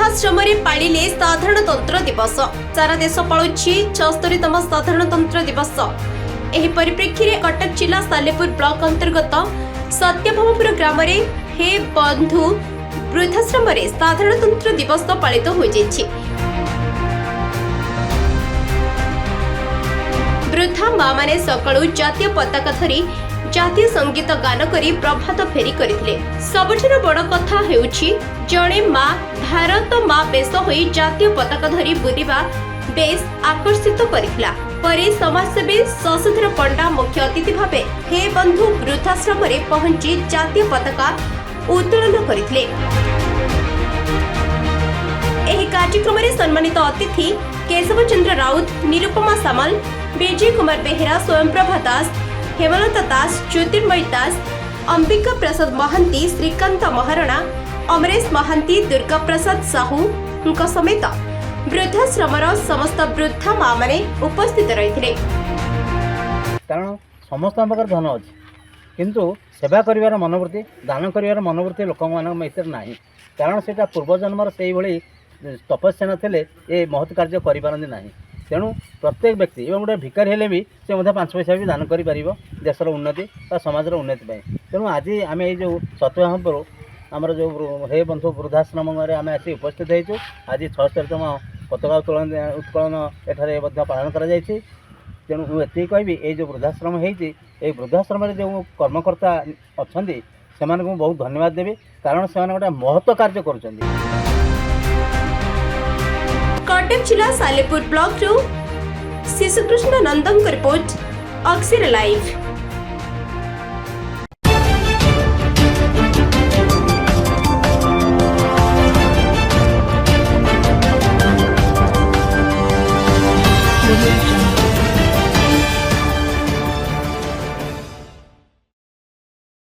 वृद्धाश्रम पाड़िले साधारणतंत्र दिवस। सारा देश पालुछि 76तम साधारणतंत्र दिवस। एही परिप्रेक्षी में कटक जिला सालेपुर ब्लॉक अंतर्गत सत्यभामपुर ग्राम हे बंधु वृद्धाश्रम साधारणतंत्र दिवस पालित हो जाइछि। वृद्धा माँ माने सकाळु जातीय पताका धरी जातीय संगीत गान करी प्रभात फेरी करथिले। सबठारु बड़ कथा हेउछि जणे माँ भारत माँ बेश होई जातीय पताका धरी बुलिबा बेस आकर्षित करथिला। परे समाजसेवी शशधर पंडा मुख्य अतिथि भावे हे बंधु वृद्धाश्रम रे पहुंची जातीय पताका उत्तोलन करथिले। एही कार्यक्रम रे सम्मानित अतिथि केशव चंद्र राउत, निरुपमा सामल, विजय कुमार बेहेरा, स्वयंप्रभा दास, हेमलता दास, ज्योतिर्मय दास, अंबिका प्रसाद महांती, श्रीकांत महाराणा, अमरेश महांती, दुर्गा प्रसाद साहू समेत वृद्धाश्रमर समस्त वृद्धा माँ माने उपस्थित रही। कारण समस्त धन अच्छे किंतु सेवा करिवार मनोवृत्ति, दान करिवार मनोवृत्ति लोक मान ना। कारण से पूर्वजन्मर से भाई तपस्या नथिले ये महत् कार्य करिपारନ୍ତି नाही। तेणु प्रत्येक व्यक्ति एवं गोटे भिकारी हेले भी से 5 पैसा भी दान करि परिबो देशर उन्नति बा समाजर उन्नति पाई। तेणु आज आम ये सत्यभामपुर आमर जो हे बंधु वृद्धाश्रम आम आसी उपस्थित होइछु। आज 76तम पताका उत्तोलन एठारे पालन करा जायछि। तेणु एति कहबी ये जो वृद्धाश्रम होइछि ए वृद्धाश्रम जो कर्मकर्ता अछंती सेमानकु बहुत धन्यवाद देबी। कारण से गोटे महत्व कार्य करुछंती। कटक जिला सालेपुर ब्लॉक शिशुकृष्ण नंदन रिपोर्ट अक्षर लाइव।